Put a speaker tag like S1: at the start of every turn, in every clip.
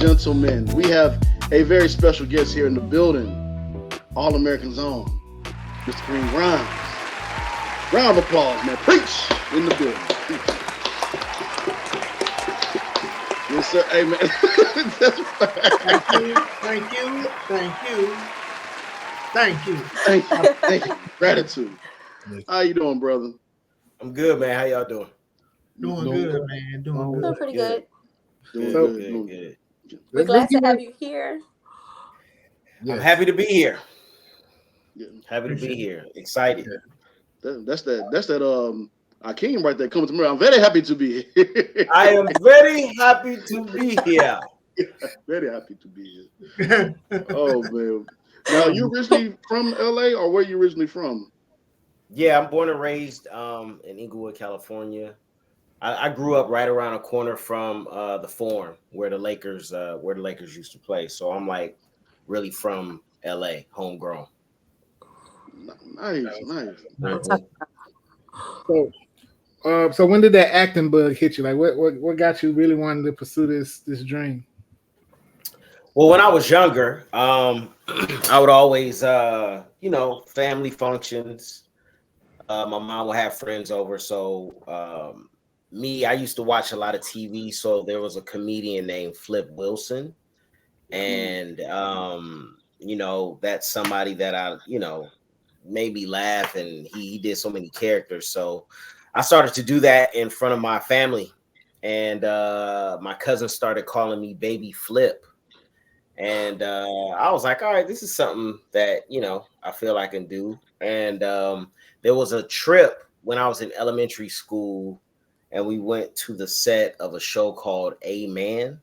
S1: gentlemen, we have a very special guest here in the building. All Americans own, Mr. Kareem Grimes. Round of applause, man. Preach in the building. Yes, sir. Hey, man. That's right.
S2: Thank you.
S1: Thank you. Gratitude. How you doing, brother?
S3: I'm good, man. How y'all doing?
S2: Doing good, man. Doing good.
S4: Pretty good.
S1: Doing good.
S4: We're glad to have you here.
S3: I'm happy to be here.
S1: Yeah.
S3: Happy to be here. Excited.
S1: That's that Akeem right there coming to me. I'm very happy to be here.
S3: I am very happy to be here.
S1: Very happy to be here. Oh man. Now, you originally from LA, or where you originally from?
S3: Yeah, I'm born and raised in Inglewood, California. I grew up right around a corner from the Forum where the Lakers used to play. So I'm like really from LA, homegrown.
S1: Nice.
S5: So when did that acting bug hit you? Like what got you really wanting to pursue this dream?
S3: Well, when I was younger, I would always, family functions. My mom would have friends over. So I used to watch a lot of TV. So there was a comedian named Flip Wilson. And, that's somebody that I, made me laugh. And he did so many characters. So I started to do that in front of my family. And my cousin started calling me Baby Flip. And I was like, all right, this is something that, I feel I can do. And there was a trip when I was in elementary school, and we went to the set of a show called Amen.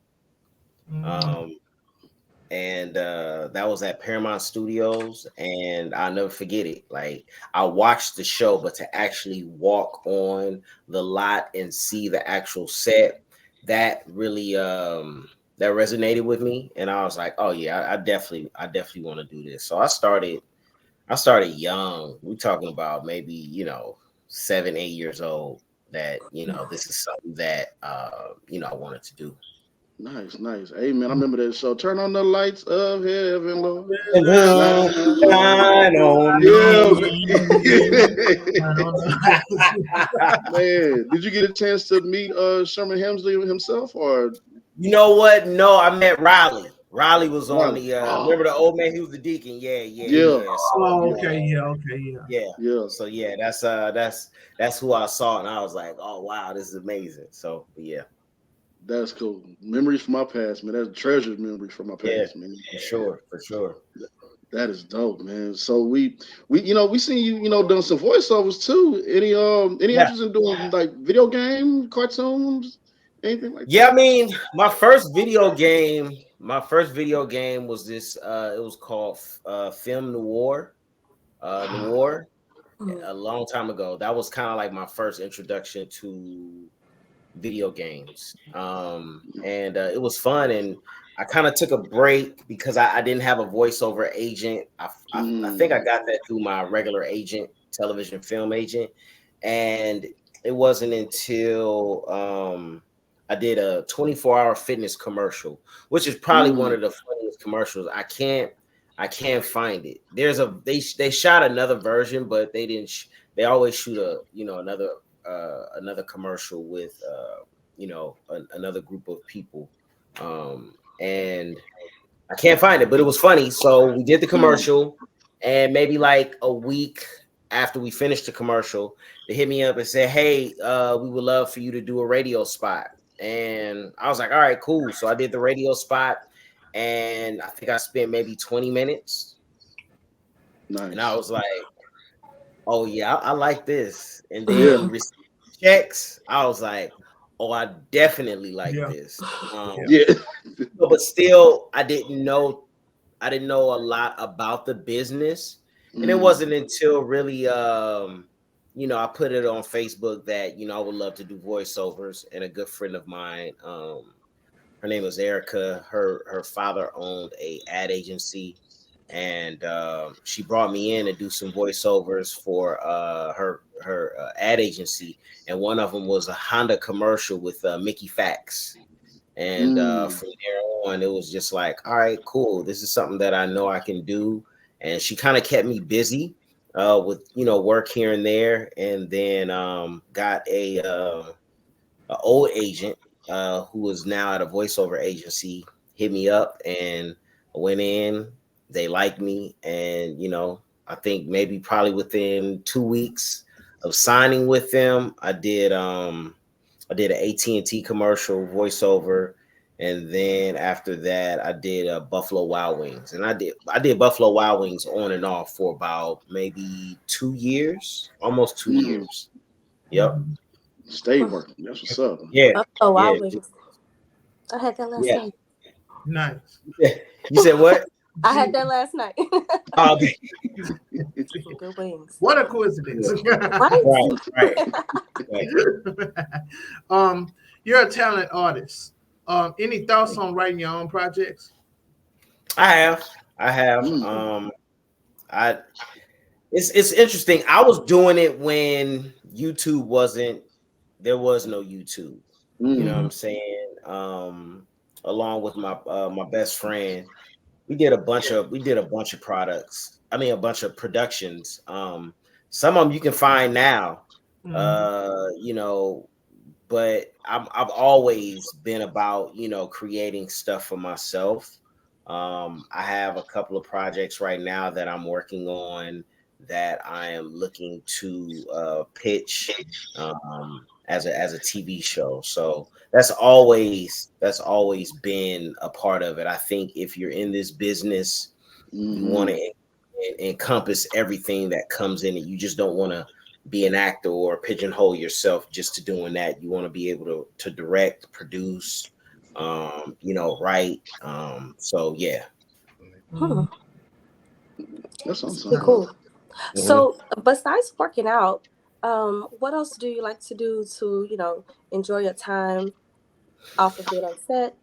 S3: And that was at Paramount Studios. And I'll never forget it. Like, I watched the show, but to actually walk on the lot and see the actual set, that really that resonated with me, and I was like, "Oh yeah, I definitely want to do this." So I started young. We're talking about maybe 7, 8 years old. That this is something that I wanted to do.
S1: Nice. Hey man, I remember that show. Turn on the lights of heaven, Lord.
S3: Shine on
S1: me. Man, did you get a chance to meet Sherman Hemsley himself, or?
S3: You know what? No, I met Riley. Riley was on the remember the old man? He was the deacon. Yeah.
S2: So, okay.
S3: So that's who I saw, and I was like, oh wow, this is amazing. So yeah,
S1: that's cool. Memories from my past, man. That's treasured memories from my past, man.
S3: For sure.
S1: That is dope, man. So we seen you, done some voiceovers too. Any interest in doing like video game, cartoons? Anything like
S3: that? I mean, my first video game was this. It was called Film Noir. A long time ago. That was kind of like my first introduction to video games. And it was fun. And I kind of took a break because I didn't have a voiceover agent. I think I got that through my regular agent, television film agent. And it wasn't until I did a 24-hour fitness commercial, which is probably one of the funniest commercials. I can't find it. They shot another version, but they didn't. They always shoot another commercial with another group of people, and I can't find it. But it was funny. So we did the commercial, and maybe like a week after we finished the commercial, they hit me up and said, "Hey, we would love for you to do a radio spot." And I was like, all right, cool. So I did the radio spot, and I think I spent maybe 20 minutes.
S1: Nice.
S3: And I was like, oh yeah, I like this. And then received checks. I was like, oh, I definitely like this. But still, I didn't know a lot about the business. And it wasn't until really I put it on Facebook that, I would love to do voiceovers, and a good friend of mine, her name was Erica. Her father owned a ad agency, and she brought me in to do some voiceovers for her ad agency. And one of them was a Honda commercial with Mickey Fax. And from there on, it was just like, all right, cool. This is something that I know I can do. And she kind of kept me busy with, work here and there. And then got a old agent who was now at a voiceover agency, hit me up, and I went in. They liked me. And, I think maybe probably within 2 weeks of signing with them, I did an AT&T commercial voiceover, and then after that, I did Buffalo Wild Wings, and I did Buffalo Wild Wings on and off for about maybe 2 years, almost 2 years. Yep.
S1: Stay working. That's what's up.
S3: Yeah.
S4: Oh, Wild Wings. I had that last night.
S2: Nice.
S3: You said what?
S4: I had that last night.
S3: Oh, okay.
S4: Some good wings.
S2: What a coincidence.
S3: Right.
S2: You're a talented artist. Any thoughts on writing your own projects?
S3: I have. It's interesting. I was doing it when YouTube there was no YouTube. You know what I'm saying? Along with my best friend, we did a bunch of products. I mean, a bunch of productions. Some of them you can find now. But I've always been about, creating stuff for myself. I have a couple of projects right now that I'm working on that I am looking to pitch as a TV show. So that's always been a part of it. I think if you're in this business, you want to encompass everything that comes in it. You just don't want to be an actor or pigeonhole yourself just to doing that. You want to be able to direct, produce, write. So yeah.
S1: That sounds
S4: cool. So besides working out, what else do you like to do to, enjoy your time off of being on set?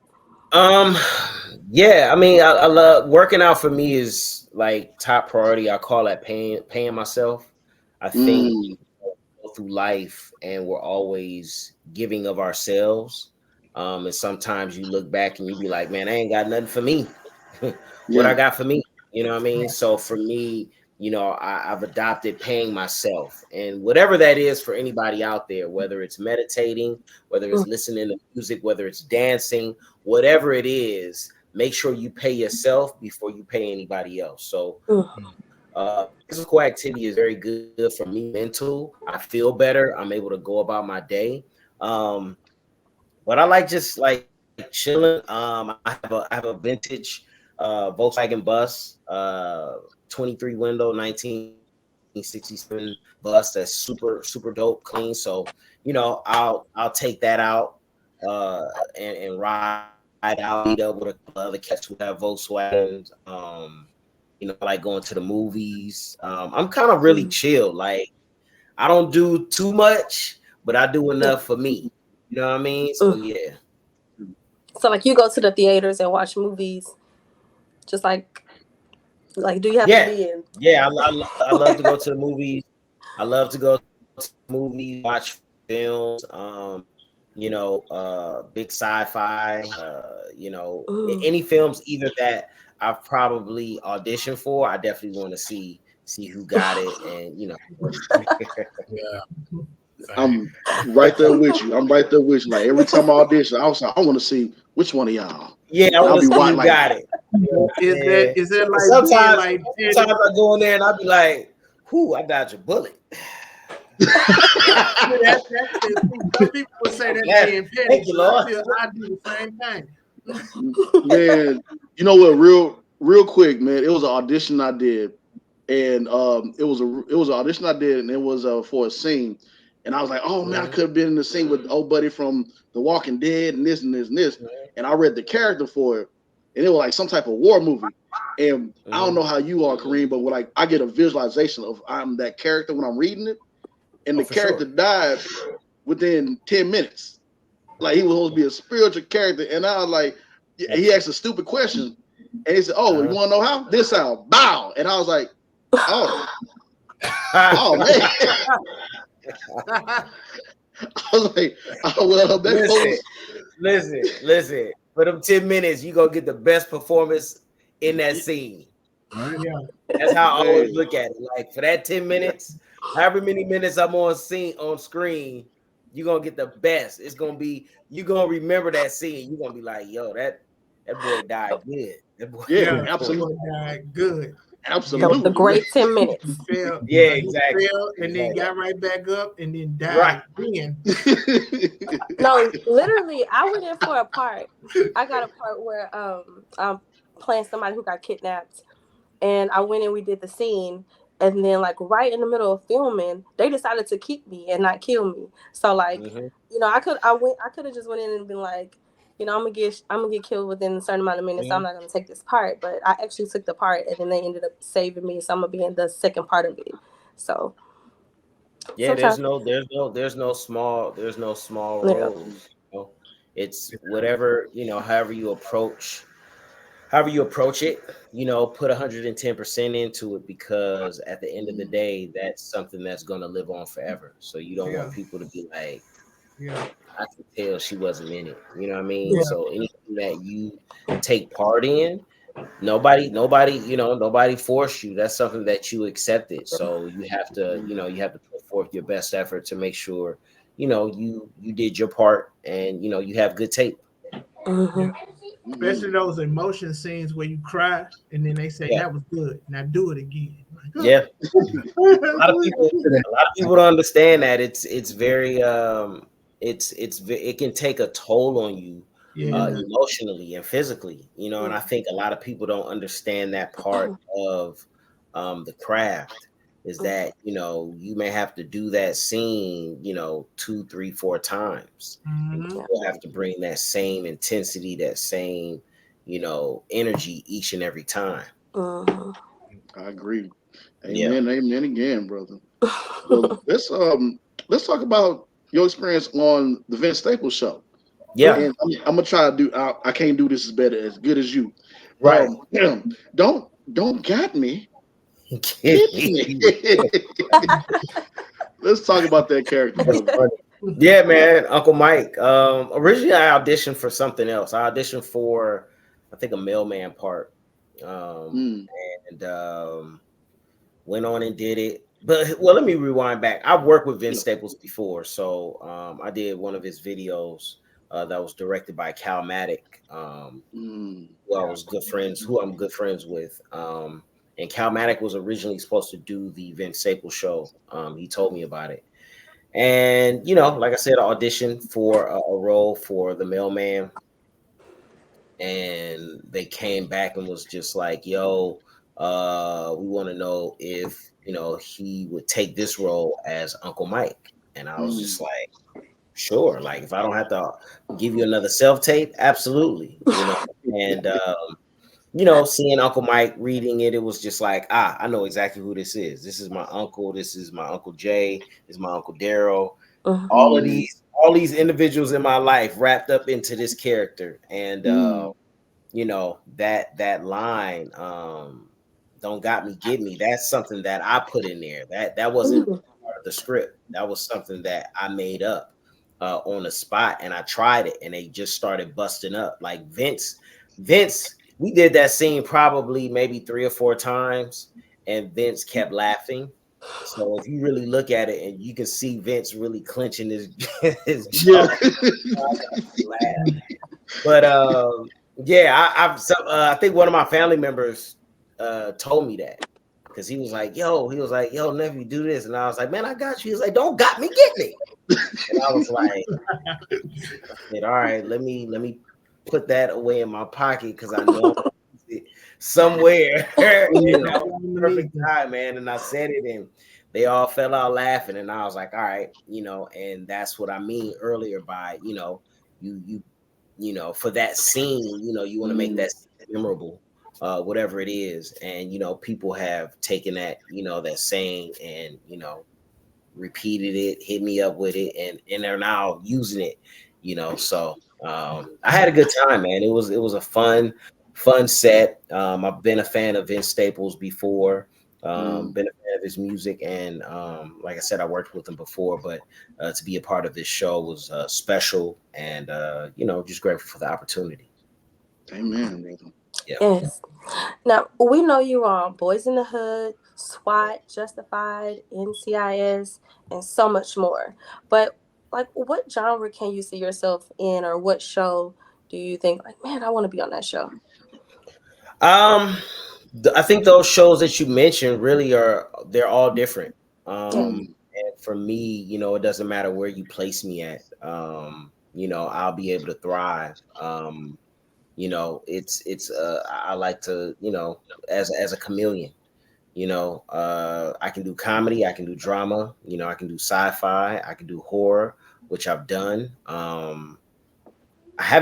S3: Yeah, I mean, I love working out. For me is like top priority. I call that paying myself. I think we go through life and we're always giving of ourselves. And sometimes you look back and you be like, man, I ain't got nothing for me. What I got for me, you know what I mean? So for me, I've adopted paying myself, and whatever that is for anybody out there, whether it's meditating, whether it's listening to music, whether it's dancing, whatever it is, make sure you pay yourself before you pay anybody else. So physical activity is very good for me. Mental, I feel better. I'm able to go about my day. But I like just like chilling. I have a vintage Volkswagen bus, 23 window 1967 bus that's super dope, clean. So I'll take that out and ride out, meet up with other cats who have Volkswagens. I like going to the movies. I'm kind of really chill. Like I don't do too much, but I do enough for me. You know what I mean? So yeah.
S4: So like you go to the theaters and watch movies, just like do you have to be in?
S3: Yeah, I love to go to the movies. I love to go to movies, watch films. Big sci-fi. Any films either that I've probably auditioned for. I definitely want to see who got it, and
S1: I'm right there with you. Like every time I audition, I was like, I want to see which one of y'all.
S3: Yeah, I'll be watching. Who got it?
S2: Is that like
S3: sometimes I go in there and I'll be like, "Whoo, I dodged a bullet."
S2: Some people would say that being petty.
S3: Thank you, Lord.
S2: I do the same thing.
S1: Man, you know what? Real quick, man. It was an audition I did, and it was an audition I did, and it was for a scene. And I was like, oh man, I could have been in the scene with old buddy from The Walking Dead and this and this and this. And I read the character for it, and it was like some type of war movie. And I don't know how you are, Kareem, but I get a visualization of I'm that character when I'm reading it. And the character died within 10 minutes. Like he was supposed to be a spiritual character. And I was like, he asked a stupid question. And he said, oh, you want to know how? This how? Bow. And I was like, oh. Oh, man. I was like, oh, well,
S3: listen. for them 10 minutes, you gonna get the best performance in that scene.
S5: Right.
S2: Yeah.
S3: That's how I always
S1: Hey.
S3: look at it. Like for that 10 minutes, however many minutes I'm on screen, you're gonna get the best. It's gonna be you gonna remember that scene. You're gonna be like, yo, that boy died good. That boy,
S1: Yeah,
S2: Yeah.
S1: absolutely.
S2: Good.
S4: The
S1: Absolutely.
S4: great 10
S2: He
S4: minutes.
S2: fell.
S3: Yeah,
S2: He
S3: exactly.
S2: fell and then
S3: Exactly.
S2: got right back up and then
S3: Right.
S2: died again.
S4: No, literally, I went in for a part. I got a part where I'm playing somebody who got kidnapped, and I went and we did the scene, and then like right in the middle of filming, they decided to keep me and not kill me. So like, I could have just went in and been like, I'm gonna get killed within a certain amount of minutes. So I'm not gonna take this part, but I actually took the part, and then they ended up saving me. So I'm gonna be in the second part of it. So
S3: yeah,
S4: sometimes,
S3: there's no small
S4: yeah.
S3: roles. It's whatever, however you approach it, put 110% into it, because at the end of the day, that's something that's going to live on forever. So you don't want people to be like, I can tell she wasn't in it. You know what I mean?
S2: Yeah.
S3: So anything that you take part in, nobody forced you. That's something that you accepted. So you have to put forth your best effort to make sure, you did your part, and you have good tape.
S2: Yeah. Especially those emotion scenes where you cry and then they say
S3: Yeah.
S2: that was good. Now do it again. Like, oh.
S3: Yeah. A lot of people don't understand that it's very it can take a toll on you
S2: Yeah.
S3: emotionally and physically, and I think a lot of people don't understand that part of the craft, is that you may have to do that scene 2, 3, 4 times, and
S2: Mhm.
S3: you have to bring that same intensity, that same energy each and every time.
S1: I agree.
S3: Yeah.
S1: Amen. Amen again, brother. Well, let's talk about your experience on the Vince Staples show.
S3: Yeah.
S1: And I'm gonna try to do. I can't do this as good as you.
S3: Right.
S1: Don't got me. Get me. Let's talk about that character,
S3: That's
S1: brother.
S3: funny. Yeah, man, Uncle Mike. Originally, I auditioned for something else. I auditioned for, I think, a mailman part, and went on and did it. But well, let me rewind back. I've worked with Vince Staples before, so I did one of his videos that was directed by Calmatic, who I'm good friends with. And Calmatic was originally supposed to do the Vince Staples show. He told me about it. And, like I said, I auditioned for a role for the mailman. And they came back and was just like, yo, we want to know if, he would take this role as Uncle Mike. And I was just like, sure. Like, if I don't have to give you another self-tape, absolutely. And, seeing Uncle Mike reading it, it was just like, I know exactly who this is. This is my uncle. This is my Uncle Jay. This is my Uncle Daryl. All these individuals in my life wrapped up into this character. And that line, don't got me, get me, that's something that I put in there. That wasn't part of the script. That was something that I made up on the spot, and I tried it, and they just started busting up. Like Vince, we did that scene probably maybe 3 or 4 times, and Vince kept laughing. So if you really look at it, and you can see Vince really clenching his jaw. But I think one of my family members told me that, because he was like, yo, nephew, do this. And I was like, man, I got you. He was like, don't got me, get me. And I was like, I said, all right, let me put that away in my pocket, because I know it somewhere. And that was the perfect time, man. And I said it, and they all fell out laughing. And I was like, all right, and that's what I mean earlier by, for that scene, you want to make that memorable, whatever it is. And, people have taken that, that saying, and, repeated it, hit me up with it, and they're now using it, so I had a good time, man. It was a fun set. I've been a fan of Vince Staples before, been a fan of his music, and like I said, I worked with him before, but to be a part of this show was special, and just grateful for the opportunity.
S1: Amen, brother.
S3: Yeah.
S4: Yes. Now we know you on Boys in the Hood, SWAT, Justified, NCIS, and so much more. But like, what genre can you see yourself in, or what show do you think like, man, I want to be on that show?
S3: I think those shows that you mentioned really they're all different.
S1: Mm.
S3: And for me, it doesn't matter where you place me at. I'll be able to thrive. I like to, as a chameleon. I can do comedy, I can do drama, I can do sci-fi, I can do horror, which I've done. I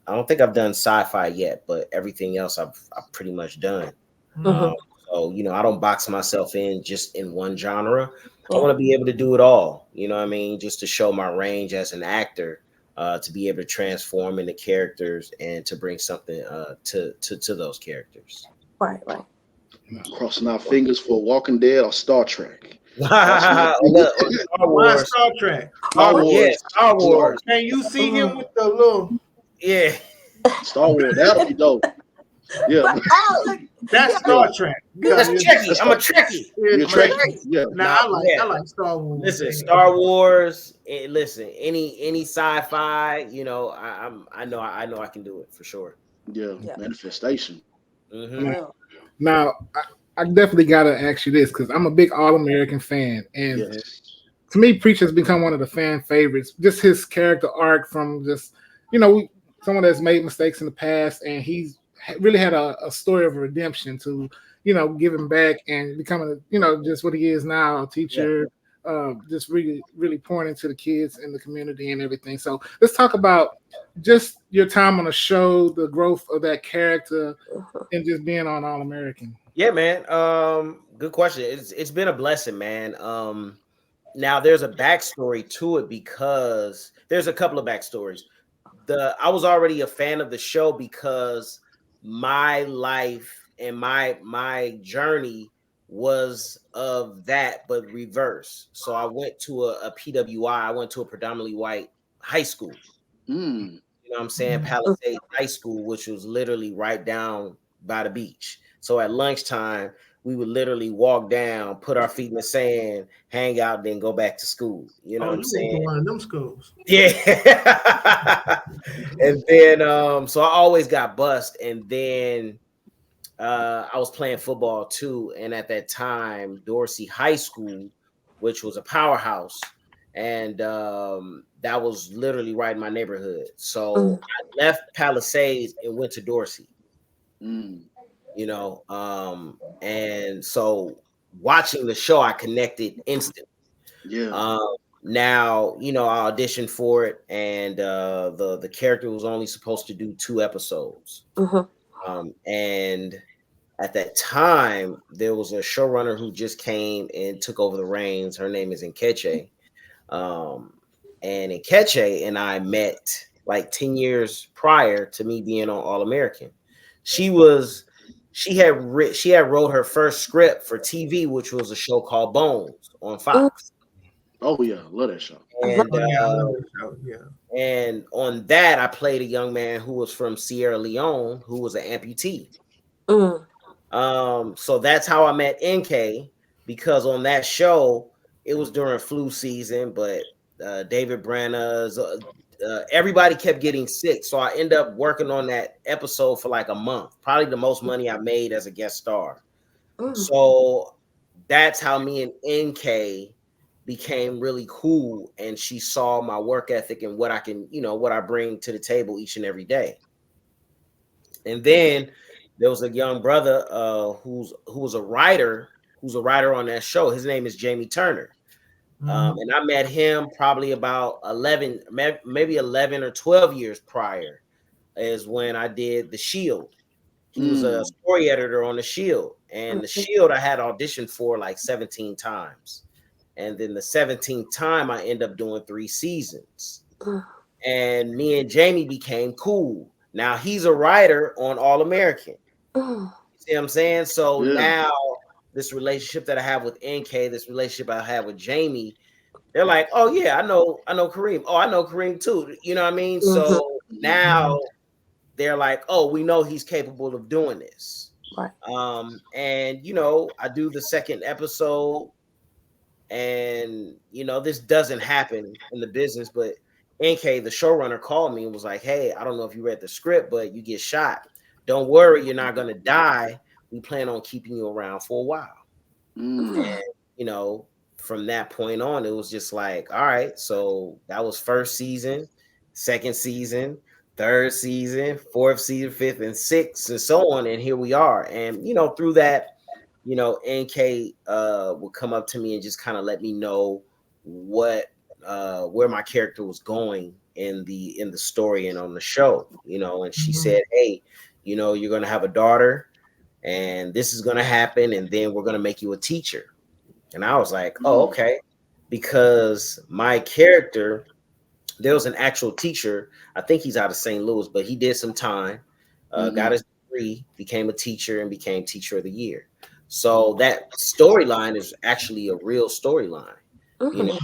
S3: don't think I've done sci-fi yet, but everything else I've pretty much done.
S4: Mhm.
S3: So, I don't box myself in just in one genre. I
S4: Yeah.
S3: want to be able to do it all, just to show my range as an actor, to be able to transform into characters and to bring something to those characters.
S4: Right.
S1: Crossing our fingers for Walking Dead or Star Trek.
S3: Star
S2: Why
S3: Wars.
S2: Star Trek?
S1: Star Wars.
S3: Yeah, Star Wars.
S2: Can you see him with the little?
S3: Yeah.
S1: Star Wars. That'll be dope. Yeah.
S4: Oh, look.
S2: That's Star Trek.
S3: That's Trekkie. I'm a Trekkie.
S1: You're Trekkie. Yeah.
S2: Now I like Star Wars.
S3: Listen, Star Wars. Listen, any sci-fi. I know I can do it for sure.
S1: Yeah. Manifestation.
S3: Mm-hmm.
S5: Now, I definitely gotta ask you this because I'm a big All-American fan, and
S1: Yes.
S5: to me, Preach has become one of the fan favorites. Just his character arc from just someone that's made mistakes in the past, and he's really had a story of redemption to giving back and becoming just what he is now, a teacher. Just really pouring into the kids in the community and everything. So let's talk about just your time on the show, the growth of that character, and just being on All American.
S3: Yeah, man. Good question. It's been a blessing, man. Now there's a backstory to it because there's a couple of backstories. I was already a fan of the show because my life and my journey was of that, but reverse. So I went to a PWI. I went to a predominantly white high school.
S1: Mm.
S3: You know what I'm saying? Palisades High School, which was literally right down by the beach. So at lunchtime, we would literally walk down, put our feet in the sand, hang out, then go back to school. You know what I'm saying?
S2: One of them schools.
S3: Yeah. And then so I always got bussed. And then I was playing football too. And at that time, Dorsey High School, which was a powerhouse, and that was literally right in my neighborhood. So I left Palisades and went to Dorsey.
S1: Mm.
S3: And so watching the show, I connected instantly.
S1: Yeah.
S3: Now, I auditioned for it, and the character was only supposed to do 2 episodes. And at that time, there was a showrunner who just came and took over the reins. Her name is Nkeche. And Nkeche and I met like 10 years prior to me being on All American. She had wrote her first script for TV, which was a show called Bones on Fox.
S1: Oh yeah, love that show.
S3: And on that, I played a young man who was from Sierra Leone, who was an amputee. So that's how I met NK, because on that show, it was during flu season, but David Branna's, everybody kept getting sick. So I ended up working on that episode for like a month, probably the most money I made as a guest star. So that's how me and NK became really cool. And she saw my work ethic and what I can, what I bring to the table each and every day. And then there was a young brother who was a writer on that show. His name is Jamie Turner. And I met him probably about 11 or 12 years prior is when I did The Shield. He was a story editor on The Shield. And The Shield I had auditioned for like 17 times. And then the 17th time I ended up doing 3 seasons. And me and Jamie became cool. Now he's a writer on All American. You see what I'm saying? So now this relationship that I have with NK, this relationship I have with Jamie, they're like, oh yeah, I know Kareem. Oh, I know Kareem too. You know what I mean? So now they're like, oh, we know he's capable of doing this.
S4: Right.
S3: And I do the second episode, and this doesn't happen in the business, but NK, the showrunner, called me and was like, hey, I don't know if you read the script, but you get shot. Don't worry, you're not gonna die. We plan on keeping you around for a while. And from that point on, it was just like, all right, so that was first season, second season, third season, fourth season, fifth and sixth, and so on. And here we are. And through that, NK would come up to me and just kind of let me know what where my character was going in the story and on the show. And she said, hey, you're gonna have a daughter, and this is gonna happen, and then we're gonna make you a teacher. And I was like, oh, okay. Because my character, there was an actual teacher. I think he's out of St. Louis, but he did some time, got his degree, became a teacher, and became Teacher of the Year. So that storyline is actually a real storyline. I think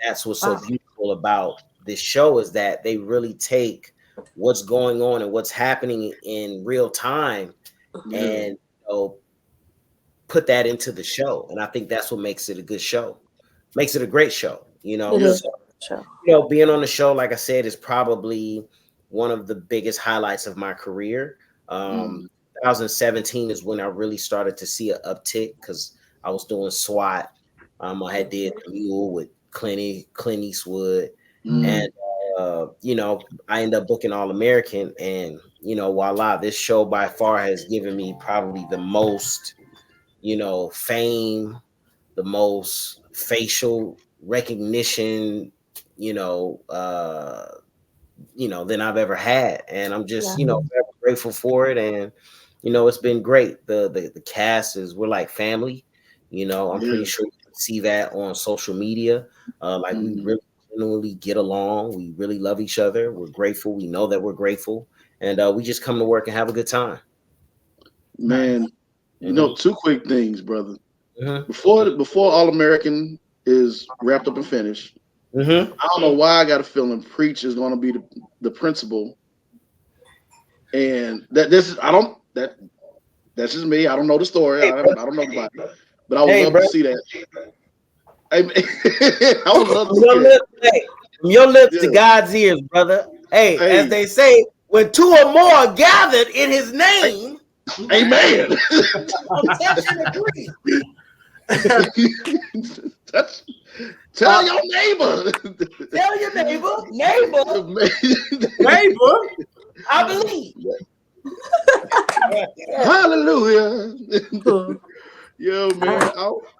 S3: that's what's so beautiful about this show, is that they really take what's going on and what's happening in real time and put that into the show. And I think that's what makes it a good show, makes it a great show. So, being on the show, like I said, is probably one of the biggest highlights of my career. 2017 is when I really started to see an uptick, because I was doing SWAT. I had did the Mule with Clint Eastwood, and I ended up booking All American, and voila, this show by far has given me probably the most fame, the most facial recognition, than I've ever had. And I'm just, very grateful for it. And, it's been great. The cast we're like family. I'm pretty sure you can see that on social media. We really genuinely get along. We really love each other. We're grateful. We know that we're grateful. And we just come to work and have a good time.
S1: Man, two quick things, brother. Before All American is wrapped up and finished, I don't know why I got a feeling Preach is going to be the principal, and that's just me. I don't know the story. I don't know about it, but I would love to see that. I would love to see that.
S3: From your lips to God's ears, brother. Hey, as they say, when two or more are gathered in His name.
S1: Amen.
S3: Touch and agree.
S1: Tell your neighbor.
S3: Tell your neighbor. I believe.
S1: Hallelujah. Yo, man.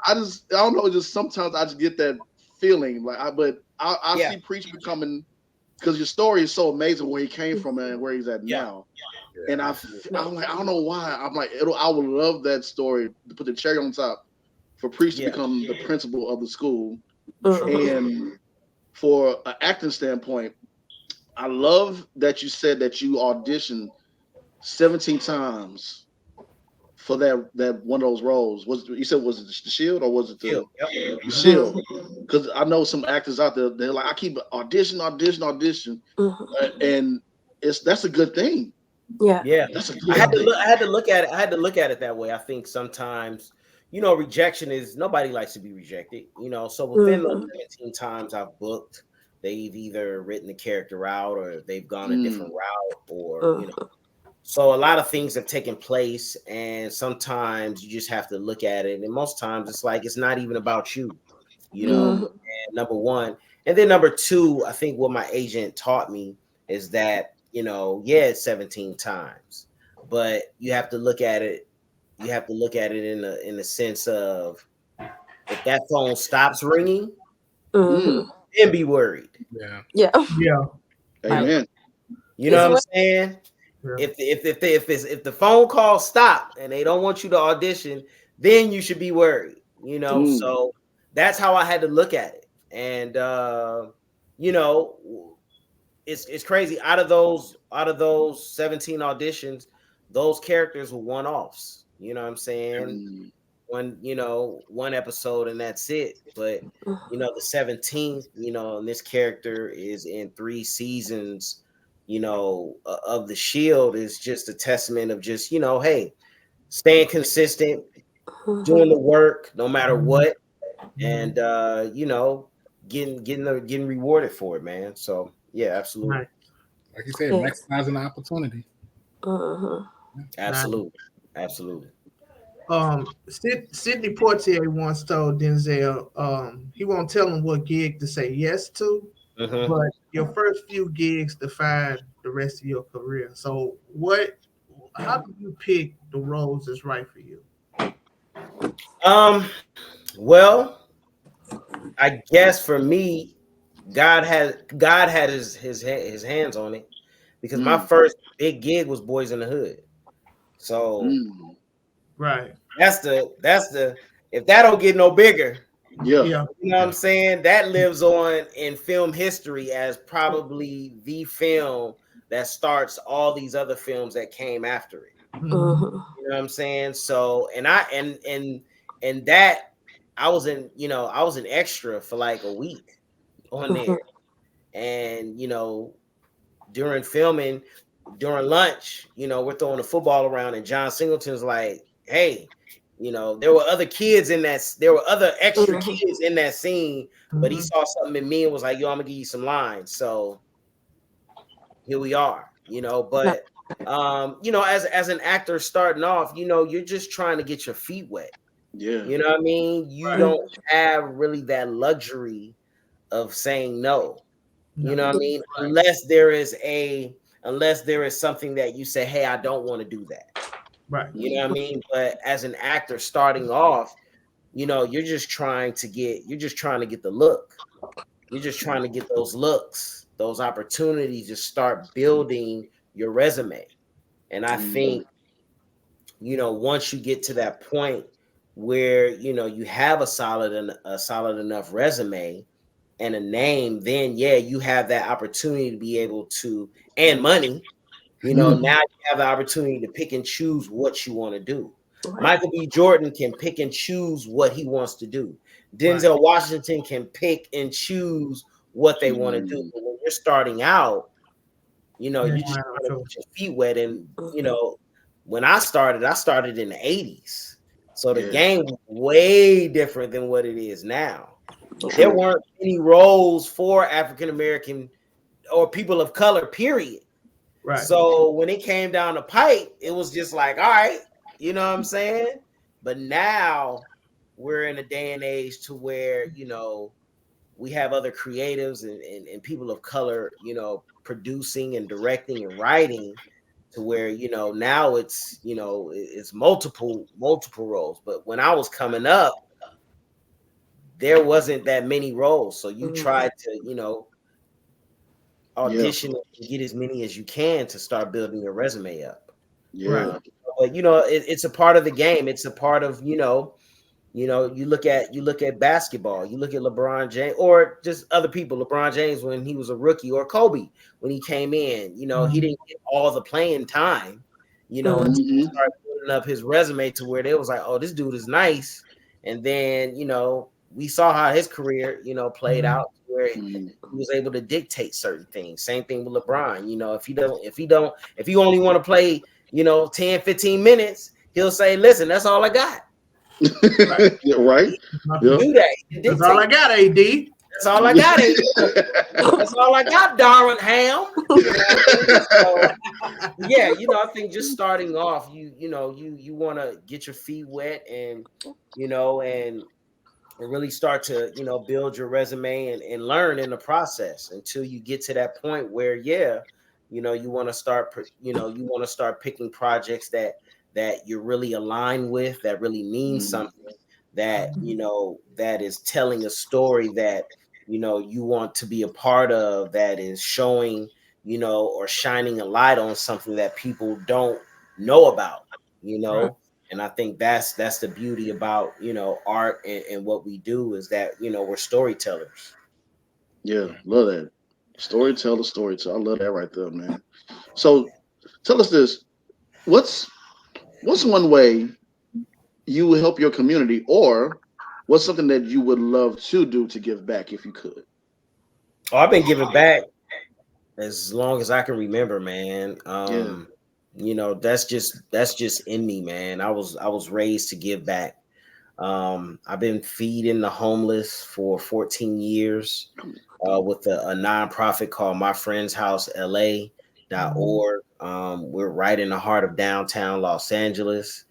S1: I don't know. Just sometimes I just get that feeling. I see Preach becoming, because your story is so amazing where he came from and where he's at now. And I'm like, I don't know why. I'm like, I would love that story to put the cherry on top for Preach to become the principal of the school. And for an acting standpoint, I love that you said that you auditioned 17 times for that one of those roles. Was it the Shield, or was it the Shield? Because I know some actors out there, they're like, I keep audition, and that's a good thing.
S3: Yeah.
S1: That's a good
S3: I had
S1: thing.
S3: to look at it that way. I think sometimes, rejection is, nobody likes to be rejected. So within those 17 times I've booked, they've either written the character out, or they've gone a different route, or so a lot of things have taken place, and sometimes you just have to look at it. And most times it's like, it's not even about you, and number one. And then number two, I think what my agent taught me is that, it's 17 times, but you have to look at it. You have to look at it in the sense of, if that phone stops ringing, then be worried.
S4: Yeah.
S1: Amen.
S3: You know what I'm saying? Yeah. If the phone call stopped and they don't want you to audition, then you should be worried. So that's how I had to look at it. And it's crazy. Out of those 17 auditions, those characters were one-offs. You know what I'm saying? One episode and that's it. But the 17th, and this character is in 3 seasons of the Shield is just a testament of just, hey, staying consistent, doing the work no matter what, and getting rewarded for it, man. So yeah, absolutely.
S2: Right.
S5: Like you said,
S4: Yes.
S5: maximizing the opportunity.
S3: Absolutely. Absolutely.
S2: Sidney Poitier once told Denzel, he won't tell him what gig to say yes to,
S3: Mhm.
S2: but your first few gigs define the rest of your career. So how do you pick the roles that's right for you?
S3: Well, I guess for me, God had his hands on it, because my
S1: Mm,
S3: first big gig was Boys in the Hood. So
S1: mm.
S2: Right.
S3: that's the if that don't get no bigger,
S1: Yeah,
S2: Yeah.
S3: you know what I'm saying? That lives on in film history as probably the film that starts all these other films that came after it. You know what I'm saying? So, and I and that I was an extra for like a week on there. And during filming, during lunch, we're throwing the football around, and John Singleton's like, "Hey, there were there were other extra kids in that scene, but he
S2: Mhm.
S3: saw something in me and was like, yo, I'm gonna give you some lines." So here we are, but as an actor starting off, you're just trying to get your feet wet.
S1: yeah.
S3: You know what I mean? You
S2: Right.
S3: don't have really that luxury of saying no. You
S2: No.
S3: know what I mean?
S2: Right.
S3: Unless there is something that you say, hey, I don't want to do that.
S2: Right.
S3: You know what I mean? But as an actor starting off, you're just trying to get the look. You're just trying to get those looks, those opportunities to start building your resume. And I
S1: Mm,
S3: think, once you get to that point where, you have a solid enough resume and a name, then yeah, you have that opportunity to be able to, and money,
S1: mm,
S3: now you have the opportunity to pick and choose what you want to do.
S4: Right.
S3: Michael B. Jordan can pick and choose what he wants to do.
S2: Right.
S3: Denzel Washington can pick and choose what they want to do.
S1: mm.
S3: But when you're starting out,
S2: You
S3: you
S2: ain't
S3: just
S2: gonna have no
S3: trying to
S2: choice.
S3: get your feet wet. And when I started in the 80s. So the
S1: Yeah,
S3: game was way different than what it is now. There
S1: true.
S3: weren't any roles for African American or people of color, period.
S2: Right.
S3: So when it came down the pipe, it was just like, all right, you know what I'm saying? But now we're in a day and age to where, we have other creatives and people of color, producing and directing and writing, to where, now it's multiple roles. But when I was coming up, there wasn't that many roles. So you tried to,
S1: Yeah,
S3: audition and get as many as you can to start building your resume up.
S2: Right.
S1: yeah.
S3: But it's a part of the game. It's a part of you look at basketball. You look at LeBron James or just other people. LeBron James when he was a rookie, or Kobe when he came in. He didn't get all the playing time. Until he
S1: Hmm.
S3: started building up his resume to where they was like, oh, this dude is nice. And then we saw how his career played out, where
S1: Hmm.
S3: he was able to dictate certain things. Same thing with LeBron. If he only want to play 10, 15 minutes, he'll say, listen, that's all I got.
S2: Right.
S1: Yeah, right.
S3: He
S1: Yeah.
S3: do that. He can
S2: That's all I
S3: dictate.
S2: got, AD.
S3: That's all I got. That's all I got, Darwin Ham. You know what I mean? So yeah, I think just starting off, you want to get your feet wet, and and really start to build your resume and learn in the process until you get to that point where you want to start picking projects that you're really aligned with, that really mean
S1: Mm,
S3: something, that that is telling a story that you want to be a part of, that is showing or shining a light on something that people don't know about. you
S2: Right.
S3: know and I think that's the beauty about art, and what we do is that we're storytellers.
S1: yeah, love that. Storyteller, storyteller. I love that right there, man. So tell us this. What's what's one way you would help your community, or what's something that you would love to do to give back if you could?
S3: Oh, I've been giving back as long as I can remember, man. That's just in me, man. I was raised to give back. I've been feeding the homeless for 14 years with a nonprofit called My Friend's House LA.org. We're right in the heart of downtown Los Angeles.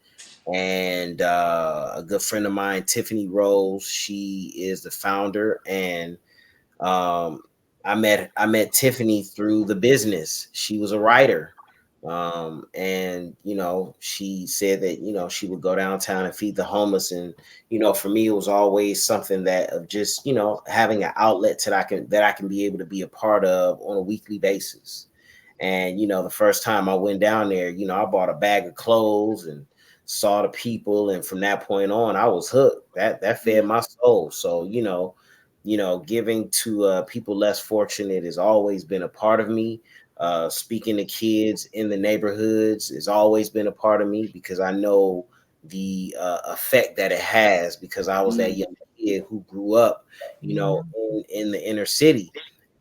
S3: And a good friend of mine, Tiffany Rose, she is the founder. And um, I met Tiffany through the business. She was a writer. And she said that she would go downtown and feed the homeless. And for me, it was always something that of just having an outlet that I can be able to be a part of on a weekly basis. And the first time I went down there, I bought a bag of clothes and saw the people, and from that point on, I was hooked. That fed my soul. So giving to people less fortunate has always been a part of me. Speaking to kids in the neighborhoods has always been a part of me, because I know the effect that it has, because I was that young kid who grew up, in the inner city.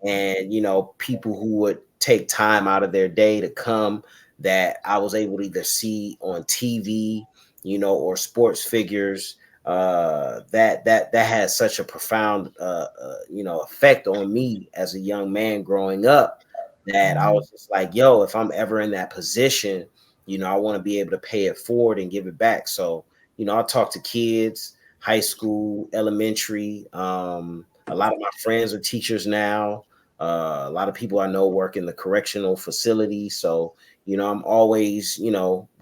S3: And people who would take time out of their day to come, that I was able to either see on TV, or sports figures, that has such a profound effect on me as a young man growing up, that I was just like, yo, if I'm ever in that position, I want to be able to pay it forward and give it back. So I talk to kids, high school, elementary. A lot of my friends are teachers now. A lot of people I know work in the correctional facility. So I'm always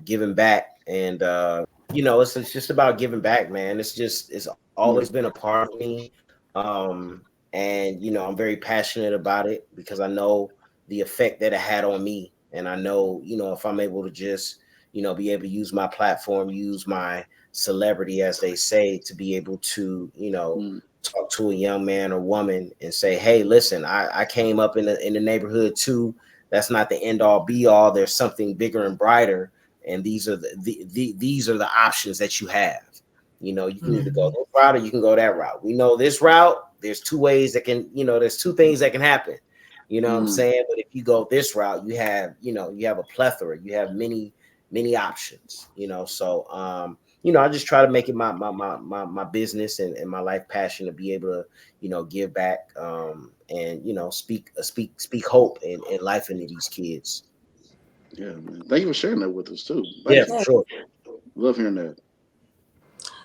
S3: giving back. And it's just about giving back, man. It's always been a part of me. And I'm very passionate about it, because I know the effect that it had on me. And I know, if I'm able to just, be able to use my platform, use my celebrity, as they say, to be able to, talk to a young man or woman and say, hey, listen, I came up in the neighborhood too. That's not the end all be all. There's something bigger and brighter. And these are these are the options that you have. You can either go this route or you can go that route. We know this route, there's two ways that can, there's two things that can happen. You know what I'm saying? But if you go this route, you have a plethora, you have many options, So I just try to make it my business and my life passion to be able to, give back, and speak hope and life into these kids.
S1: Yeah, man. Thank you for sharing that with us too.
S3: Yeah,
S1: Thank you.
S3: for sure.
S1: Love hearing that.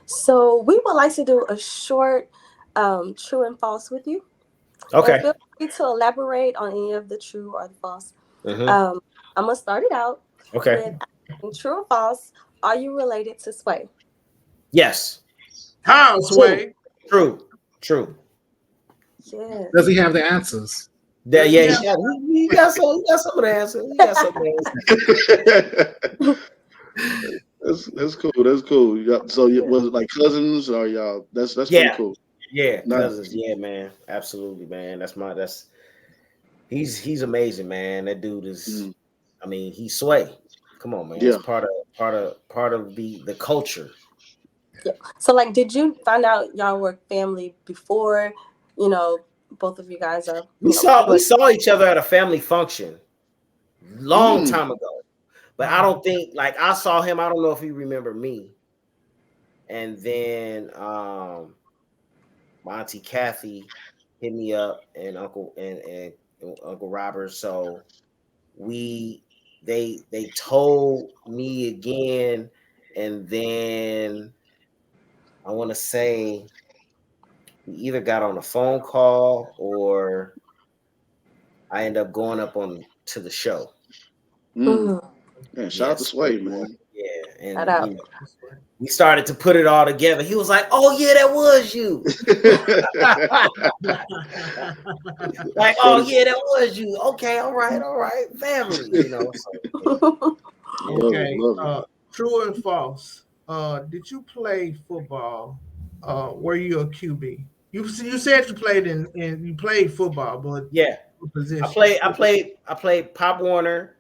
S4: So we would like to do a short true and false with you.
S3: Okay.
S4: And feel free to elaborate on any of the true or the false.
S3: Mm-hmm.
S4: I'm going to start it out
S3: Okay.
S4: with true or false. Are you related to Sway?
S3: Yes.
S2: How, Sway?
S3: True.
S4: Yes.
S5: Does he have the answers?
S3: Yeah, he got some of the answers. He got some of the answers.
S1: That's cool. That's cool. So was it like cousins or y'all? That's pretty cool.
S3: Yeah,
S1: Nice.
S3: cousins. Yeah, man. Absolutely, man. He's amazing, man. That dude is. I mean, he's Sway. Come on, man.
S1: Yeah.
S3: It's part of the culture.
S4: Yeah. So, like, did you find out y'all were family before? Both of you guys are.
S3: We saw each other at a family function long time ago, but I don't think I saw him. I don't know if he remember me. And then my auntie Kathy hit me up, and Uncle Robert. So they told me again, and then I want to say we either got on a phone call or I end up going up to the show.
S1: Man, shout out to Sway, man.
S3: Yeah, and we started to put it all together. He was like, "Oh yeah, that was you." Oh yeah, that was you. Okay, all right, family. So,
S2: Okay. True and false. Did you play football? Were you a QB? You said you played football, but
S3: yeah,
S2: what position?
S3: I played Pop Warner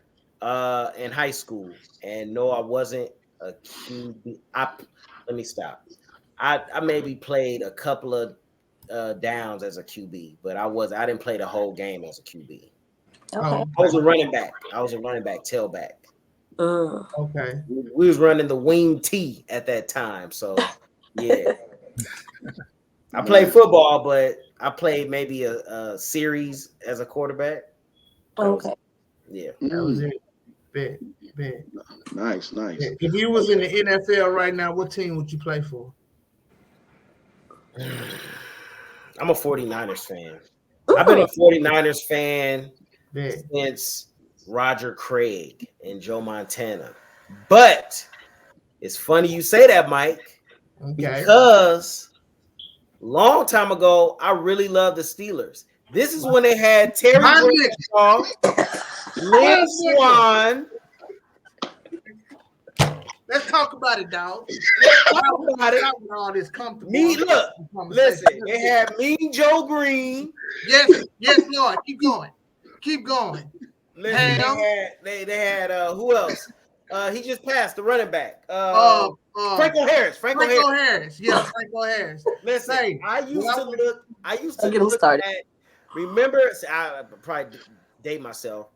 S3: in high school, and no, I wasn't a QB. Let me stop. I maybe played a couple of downs as a QB, but I didn't play the whole game as a QB.
S4: Okay.
S3: I was a running back. Tailback.
S2: Okay.
S3: We was running the wing T at that time. So yeah. I played football, but I played maybe a series as a quarterback.
S4: Okay.
S3: Yeah.
S2: That was it. Bet.
S1: Nice.
S2: If you was in the NFL right now, what team would you play for?
S3: I'm a 49ers fan. I've been a 49ers fan since Roger Craig and Joe Montana. But it's funny you say that, Mike, because long time ago, I really loved the Steelers. This is when they had Terry Bradshaw, Lynn Swan.
S2: Let's talk about it, dog. All this comfortable.
S3: Listen, they had Mean Joe Green.
S2: Yes, Lord. Keep going.
S3: Listen, they had who else? He just passed the running back. Franco Harris.
S2: Franco Harris. Yeah, Franco Harris.
S3: Listen, I used to look at. Remember, I probably date myself.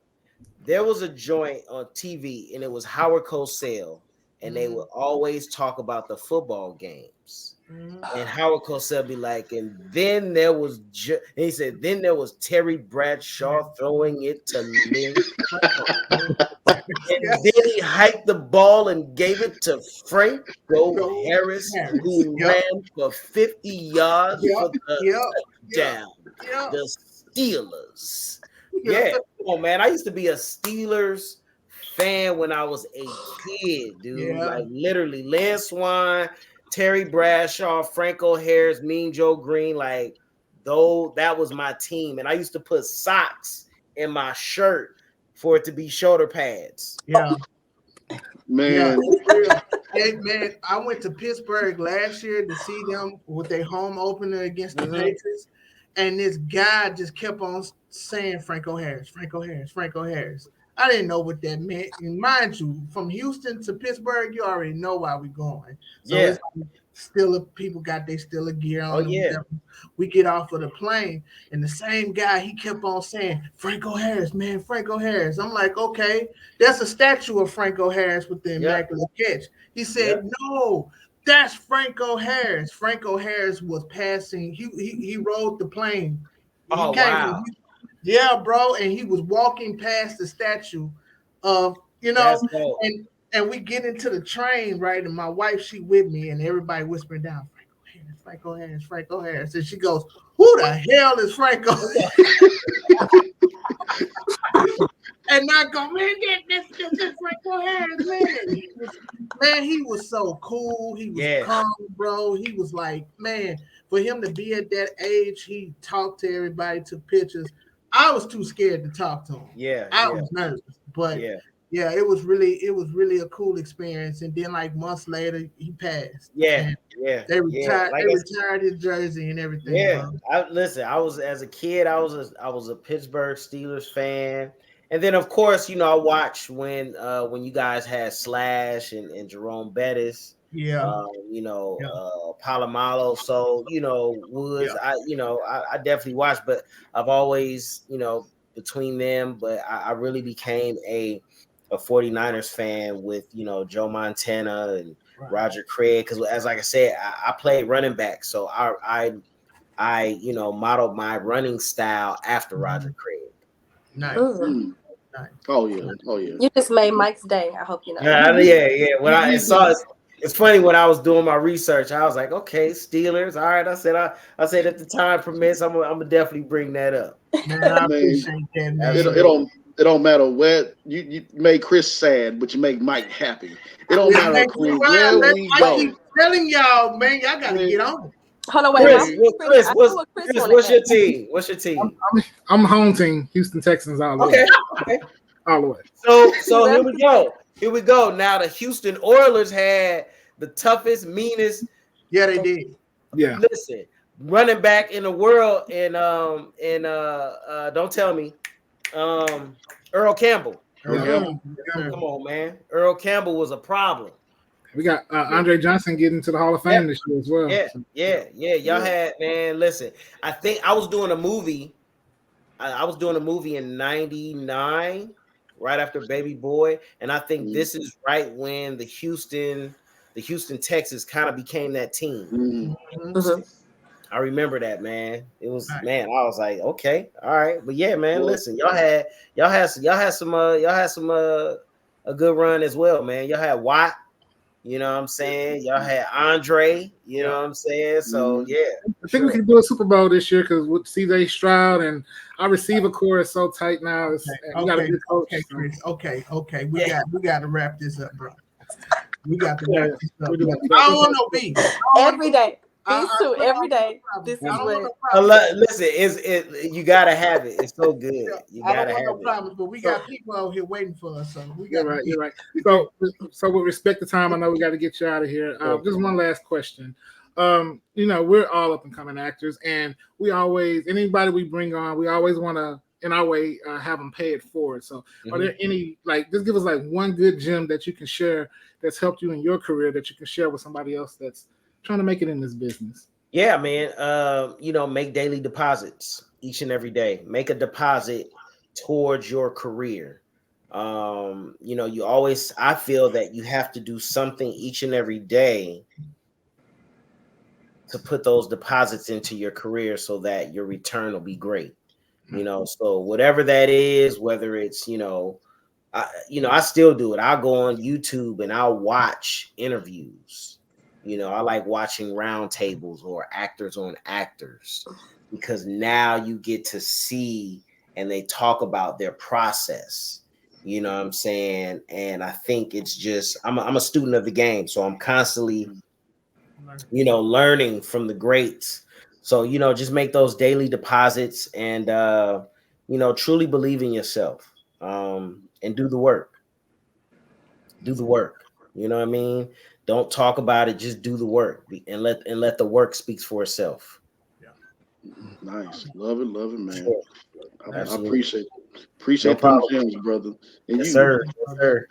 S3: There was a joint on TV, and it was Howard Cosell, and they would always talk about the football games. And Howard Cosell be like, and then there was, and he said, then there was Terry Bradshaw throwing it to Lynn. And then he hiked the ball and gave it to Franco Harris, who ran for 50 yards for the touchdown. The Steelers. Yeah, come on, man. I used to be a Steelers fan when I was a kid, dude. Like literally, Lynn Swan, Terry Bradshaw, Franco Harris, Mean Joe Green, like that was my team. And I used to put socks in my shirt for it to be shoulder pads.
S2: Yeah.
S1: Man.
S2: Hey, man, I went to Pittsburgh last year to see them with their home opener against the Patriots. And this guy just kept on saying Franco Harris. I didn't know what that meant. And mind you, from Houston to Pittsburgh, you already know why we're going. So it's like people got their Steeler gear on. We get off of the plane, and the same guy, he kept on saying, Franco Harris, man, Franco Harris. I'm like, okay, that's a statue of Franco Harris with the immaculate catch. He said, no, that's Franco Harris. Franco Harris was passing. He rode the plane.
S3: Wow.
S2: Yeah, bro. And he was walking past the statue of, and we get into the train, right? And my wife, she with me, and everybody whispering down, Franco Harris. And she goes, who the hell is Franco? And I go, man, that's Franco Harris, man. Man, he was so cool. He was calm, bro. He was like, man, for him to be at that age, he talked to everybody, took pictures. I was too scared to talk to him. I was nervous, but it was really a cool experience. And then like months later, he passed. They retired. They retired his jersey and everything.
S3: Yeah, I was as a kid. I was a Pittsburgh Steelers fan, and then of course, I watched when you guys had Slash and Jerome Bettis. Palomalo. So, Woods, I definitely watched, but I've always, between them, but I really became a 49ers fan with, Joe Montana and Roger Craig. Cause as like I said, I played running back. So I modeled my running style after Roger Craig.
S2: Nice.
S1: Nice. Oh yeah.
S4: You just made Mike's day. I hope you know.
S3: Yeah. When I saw it, it's funny when I was doing my research, I was like, okay, Steelers. All right. I said if the time permits, I'm gonna definitely bring that up.
S2: Man, I appreciate that, man.
S1: It don't matter where you made Chris sad, but you make Mike happy. It don't matter where we go.
S2: I keep telling y'all, man, y'all gotta get on it.
S4: Hold on, wait.
S3: Chris, what's your team? What's your team?
S5: I'm home team, Houston Texans all the way.
S3: Okay.
S5: All the way.
S3: So here we go. Here we go. Now the Houston Oilers had the toughest, meanest.
S2: Yeah, they did.
S5: Yeah.
S3: Listen, running back in the world, and don't tell me, Earl Campbell. Come on, man. Earl Campbell was a problem.
S5: We got Andre Johnson getting to the Hall of Fame this year as well.
S3: Yeah. Y'all had, man, listen, I think I was doing a movie. I was doing a movie in '99, right after Baby Boy, and I think this is right when the Houston, Texas kind of became that team.
S4: Mhm.
S3: I remember that, man. It was
S2: Right.
S3: man. I was like, okay, all right, but yeah, man.
S1: Well,
S3: Listen, y'all had some a good run as well, man. Y'all had Watt, you know what I'm saying. Y'all had Andre, you know what I'm saying. So yeah,
S5: I think we can do a Super Bowl this year because with CJ Stroud and our receiver core is so tight now. We got a good coach.
S2: Okay,
S5: So.
S2: Chris. Okay. We
S3: Yeah.
S2: got to wrap this up, bro. We got to
S5: Yeah,
S2: wrap this up.
S5: we do.
S2: I don't want no beef.
S4: Every day. These
S2: I
S4: two,
S2: don't
S4: every
S2: want no
S4: day.
S2: problem.
S4: This
S2: I
S4: is
S2: don't want
S4: what
S2: no problem.
S3: Listen, you gotta have it. It's so good. You
S2: I don't
S3: gotta
S2: want no
S3: have it.
S2: problems, but we got people out here waiting for us. So we got.
S5: You're right. So with respect to time, I know we got to get you out of here. Just one last question. We're all up and coming actors, and we always anybody we bring on, we always want to in our way have them pay it forward. So, are there any just give us one good gem that you can share that's helped you in your career that you can share with somebody else that's trying to make it in this business?
S3: Yeah, man. Make daily deposits each and every day. Make a deposit towards your career. I feel that you have to do something each and every day to put those deposits into your career so that your return will be great. So whatever that is, whether it's, I still do it. I'll go on YouTube and I'll watch interviews. I like watching roundtables or actors on actors because now you get to see and they talk about their process. You know what I'm saying? And I think it's just I'm a student of the game, so I'm constantly learning from the greats. So just make those daily deposits and truly believe in yourself and do the work. Do the work. You know what I mean? Don't talk about it. Just do the work and let the work speak for itself.
S1: Nice, love it, man.
S3: Sure.
S1: I appreciate
S3: No
S1: them
S3: problem.
S1: gems, brother. And
S3: Yes, sir. Yes, sir.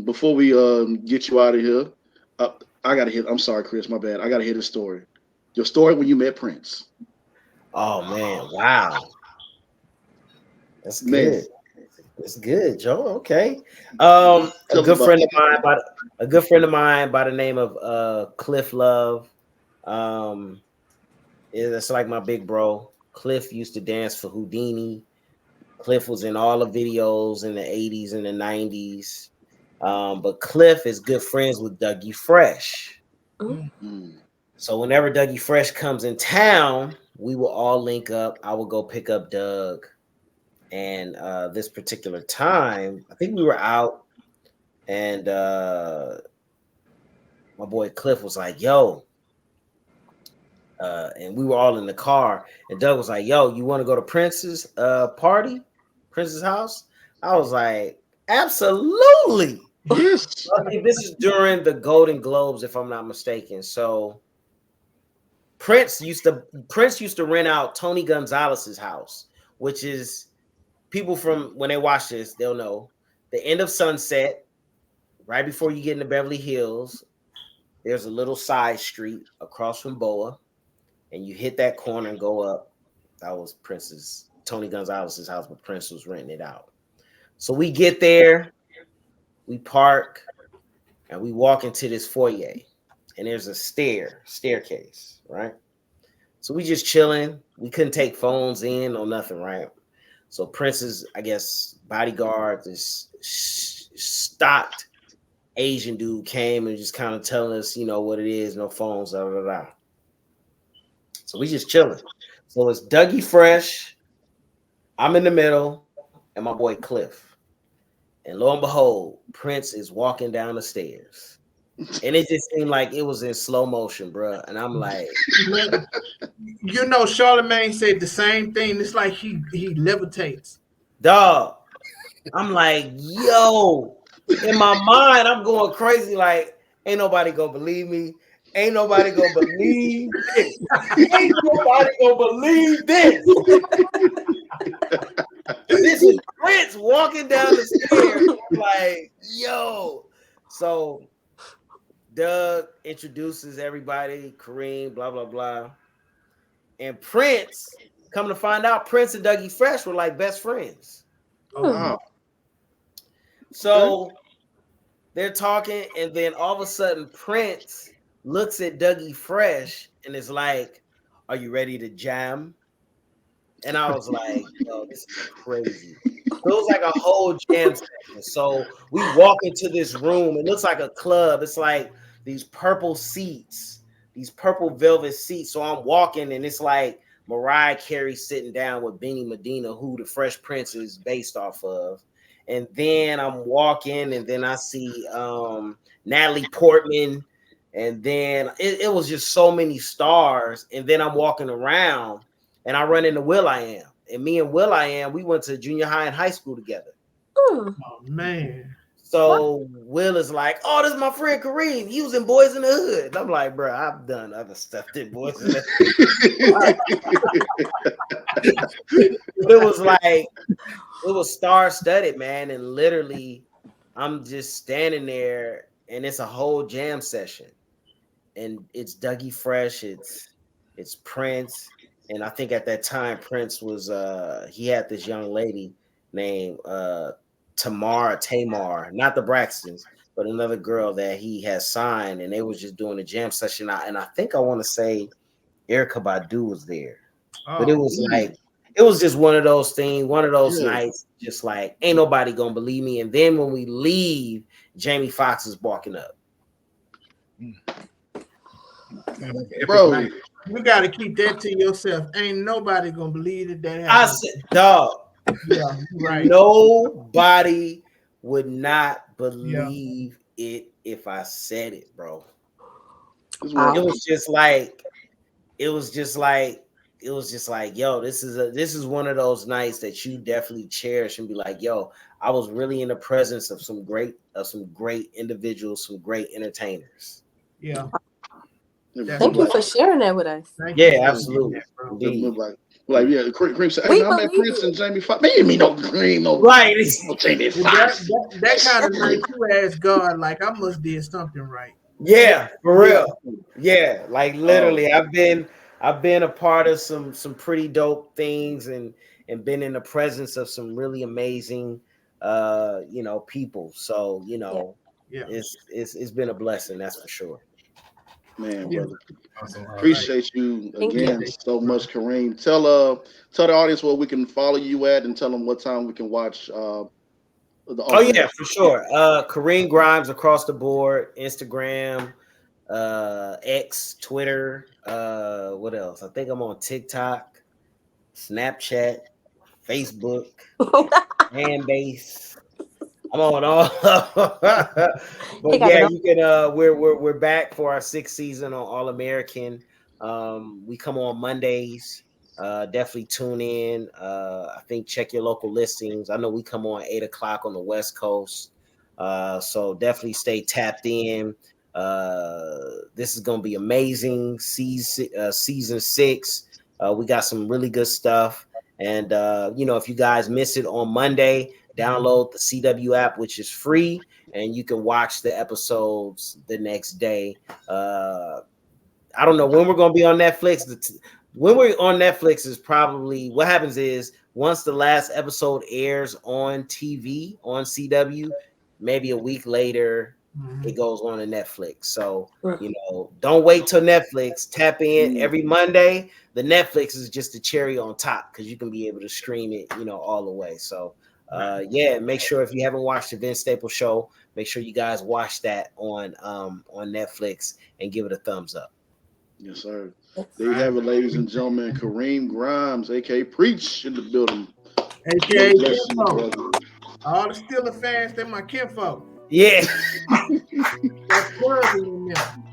S1: Before we get you out of here, I gotta hit. I'm sorry, Chris, my bad. I gotta hear the story. Your story when you met Prince.
S3: Oh man, wow, that's
S1: Man,
S3: good. That's good, Joe. Okay.
S1: tell
S3: A
S1: us
S3: good
S1: about
S3: friend of mine by the name of Cliff Love. That's like my big bro. Cliff used to dance for Houdini. Cliff was in all the videos in the 80s and the 90s. But Cliff is good friends with Dougie Fresh. So whenever Dougie Fresh comes in town, we will all link up. I will go pick up Doug. And this particular time, I think we were out, and my boy Cliff was like, yo, and we were all in the car, and Doug was like, yo, you want to go to Prince's party, Prince's house? I was like, absolutely.
S1: Yes.
S3: I think this is during the Golden Globes, if I'm not mistaken. So Prince used to rent out Tony Gonzalez's house, which is people from when they watch this, they'll know the end of Sunset, right before you get into Beverly Hills. There's a little side street across from Boa, and you hit that corner and go up. That was Tony Gonzalez's house, but Prince was renting it out. So we get there, we park, and we walk into this foyer, and there's a staircase, right? So we just chilling. We couldn't take phones in or nothing, right? So Prince's, I guess, bodyguard, this stocked Asian dude came and just kind of telling us, what it is, no phones, da da da. So we just chilling. So it's Dougie Fresh, I'm in the middle, and my boy Cliff. And lo and behold, Prince is walking down the stairs. And it just seemed like it was in slow motion, bro. And I'm like,
S2: Charlemagne said the same thing. It's like he levitates.
S3: dog. I'm like, yo. In my mind, I'm going crazy. Like, ain't nobody gonna believe me. Ain't nobody gonna believe this. Ain't nobody gonna believe this. This is Prince walking down the stairs. I'm like, yo. So Doug introduces everybody, Kareem, blah, blah, blah. And Prince Come to find out, Prince and Dougie Fresh were like best friends.
S1: Oh, wow.
S3: So they're talking, and then all of a sudden, Prince looks at Dougie Fresh and is like, "Are you ready to jam?" And I was like, "Yo, this is crazy." So it was like a whole jam session. So we walk into this room. It looks like a club. It's like these purple seats, these purple velvet seats. So I'm walking, and it's like Mariah Carey sitting down with Benny Medina, who the Fresh Prince is based off of. And then I'm walking, and then I see Natalie Portman, and then it was just so many stars. And then I'm walking around, and I run into Will.i.am, and me and Will.i.am, we went to junior high and high school together.
S2: Oh man!
S3: So Will is like, "Oh, this is my friend Kareem. He was in Boys in the Hood." And I'm like, "Bro, I've done other stuff than Boys in the Hood." It was star-studded, man. And literally, I'm just standing there, and it's a whole jam session. And it's Dougie Fresh, it's Prince. And I think at that time, Prince was he had this young lady named Tamar, not the Braxtons, but another girl that he had signed, and they was just doing a jam session. And I think I want to say Erykah Badu was there. But it was like, it was just one of those things, one of those nights, just like, ain't nobody gonna believe me. And then when we leave, Jamie Foxx is walking up.
S1: Bro,
S2: you gotta keep that to yourself. Ain't nobody gonna believe that happened.
S3: I said, dog.
S2: Yeah, right.
S3: Nobody would not believe it if I said it, bro. It was just like, yo, this is one of those nights that you definitely cherish and be like, yo, I was really in the presence of some great individuals, some great entertainers.
S2: Yeah.
S4: Thank you for sharing that with us.
S3: Yeah, absolutely.
S1: Like, yeah, Kareem said, "Hey, I met Prince and Jamie Foxx." Man, you mean no Kareem, no
S3: right?
S1: No Jamie Foxx.
S2: That kind of night you ask God, like, I must did something right.
S3: Yeah, for real. Yeah, like literally, I've been a part of some pretty dope things and been in the presence of some really amazing people. So it's been a blessing, that's for sure.
S1: Man, brother. Appreciate you again so much, Kareem. Tell the audience where we can follow you at, and tell them what time we can watch the
S3: for sure. Kareem Grimes across the board, Instagram, X, Twitter, what else? I think I'm on TikTok, Snapchat, Facebook, Fanbase. I'm on all. But yeah, you can we're back for our 6th season on All American. We come on Mondays. Definitely tune in. I think check your local listings. I know we come on 8:00 on the West Coast. So definitely stay tapped in. This is gonna be amazing. Season 6. We got some really good stuff. And if you guys miss it on Monday, download the CW app, which is free, and you can watch the episodes the next day. I don't know when we're going to be on Netflix. When we're on Netflix is probably what happens is once the last episode airs on TV on CW, maybe a week later, it goes on to Netflix. So, don't wait till Netflix. Tap in every Monday. The Netflix is just the cherry on top because you can be able to stream it, all the way. So, make sure if you haven't watched the Vince Staples Show, make sure you guys watch that on Netflix and give it a thumbs up.
S1: Yes, sir. There you have it, ladies and gentlemen. Kareem Grimes, aka Preach, in the building.
S2: AKA Kinfolk. All the Steelers fans, they're my kinfolk.
S3: Yeah.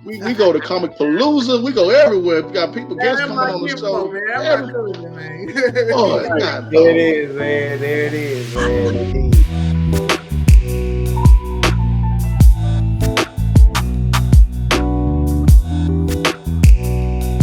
S1: We go to Comic Palooza. We go everywhere. We got people guests coming on the show.
S2: Man.
S3: There it is, man. There it is, man. Indeed.